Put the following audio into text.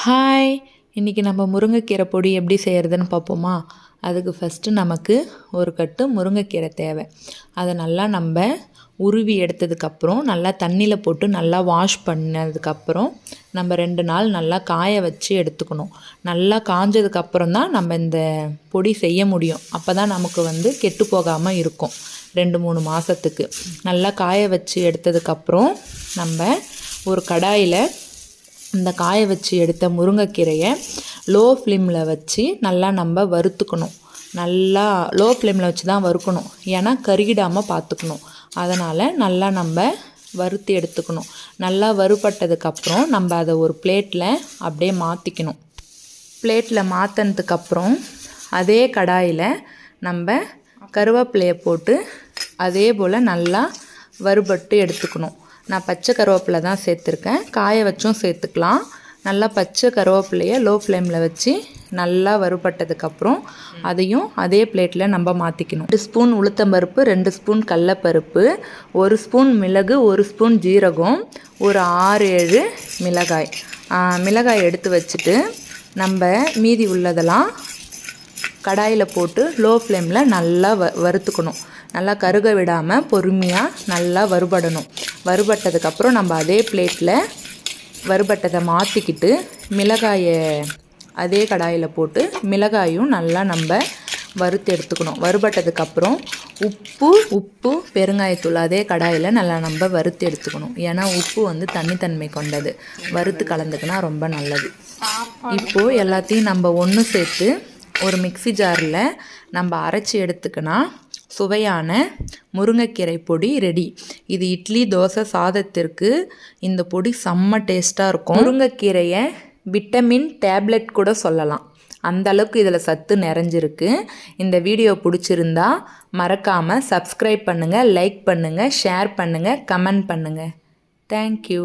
Hi, இன்றைக்கி நம்ம முருங்கைக்கீரை பொடி எப்படி செய்கிறதுன்னு பார்ப்போமா? அதுக்கு ஃபஸ்ட்டு நமக்கு ஒரு கட்டு முருங்கைக்கீரை தேவை. அதை நல்லா நம்ம உருவி எடுத்ததுக்கப்புறம் நல்லா தண்ணியில் போட்டு நல்லா வாஷ் பண்ணதுக்கப்புறம் நம்ம 2 நாள் நல்லா காய வச்சு எடுத்துக்கணும். நல்லா காஞ்சதுக்கப்புறம் தான் நம்ம இந்த பொடி செய்ய முடியும். அப்போ தான் நமக்கு கெட்டு போகாமல் இருக்கும் 2-3 மாதத்துக்கு. நல்லா காய வச்சு எடுத்ததுக்கப்புறம் நம்ம ஒரு கடாயில் இந்த காய வச்சு எடுத்த முருங்கைக்கீரையை லோ ஃப்ளேமில் வச்சு நல்லா நம்ம வறுத்துக்கணும். நல்லா லோ ஃப்ளேமில் வச்சு தான் வறுக்கணும், ஏன்னா கருகிடாமல் பார்த்துக்கணும். அதனால் நல்லா நம்ம வறுத்து எடுத்துக்கணும். நல்லா வறுபட்டதுக்கப்புறம் நம்ம அதை ஒரு பிளேட்டில் அப்படியே மாற்றிக்கணும். பிளேட்டில் மாற்றினதுக்கப்புறம் அதே கடாயில் நம்ம கருவேப்பிலையை போட்டு அதே போல் நல்லா வறுபட்டு எடுத்துக்கணும். நான் பச்சை கருவேப்பிலை தான் சேர்த்துருக்கேன், காய வச்சும் சேர்த்துக்கலாம். நல்லா பச்சை கருவேப்பிலையை லோ ஃப்ளேமில் வச்சு நல்லா வறுபட்டதுக்கப்புறம் அதையும் அதே பிளேட்டில் நம்ம மாற்றிக்கணும். 2 ஸ்பூன் உளுத்தம்பருப்பு, 2 ஸ்பூன் கடலப்பருப்பு, 1 ஸ்பூன் மிளகு, 1 ஸ்பூன் ஜீரகம், ஒரு 6-7 மிளகாய் எடுத்து வச்சுட்டு நம்ம மீதி உள்ளதெல்லாம் கடாயில் போட்டு லோ ஃப்ளேமில் நல்லா வறுத்துக்கணும். நல்லா கருக விடாமல் பொறுமையாக நல்லா வறுபடணும். வறுபட்டதுக்கப்புறம் நம்ம அதே பிளேட்டில் வறுபட்டதை மாற்றிக்கிட்டு மிளகாயை அதே கடாயில் போட்டு மிளகாயும் நல்லா நம்ம வறுத்து எடுத்துக்கணும். வறுபட்டதுக்கப்புறம் உப்பு பெருங்காயத்தூள் அதே கடாயில் நல்லா நம்ம வறுத்து எடுத்துக்கணும். ஏன்னா உப்பு தண்ணித்தன்மை கொண்டது, வறுத்து கலந்துக்கினா ரொம்ப நல்லது. இப்போது எல்லாத்தையும் நம்ம ஒன்று சேர்த்து ஒரு மிக்ஸி ஜாரில் நம்ம அரைச்சி எடுத்துக்கினா சுவையான முருங்கைக்கீரை பொடி ரெடி. இது இட்லி, தோசை, சாதத்திற்கு இந்த பொடி செம்ம டேஸ்ட்டாக இருக்கும். முருங்கைக்கீரையை விட்டமின் டேப்லெட் கூட சொல்லலாம், அந்த அளவுக்கு இதில் சத்து நிறைஞ்சிருக்கு. இந்த வீடியோ பிடிச்சிருந்தா மறக்காமல் சப்ஸ்கிரைப் பண்ணுங்கள், லைக் பண்ணுங்கள், ஷேர் பண்ணுங்கள், கமெண்ட் பண்ணுங்கள். தேங்க்யூ.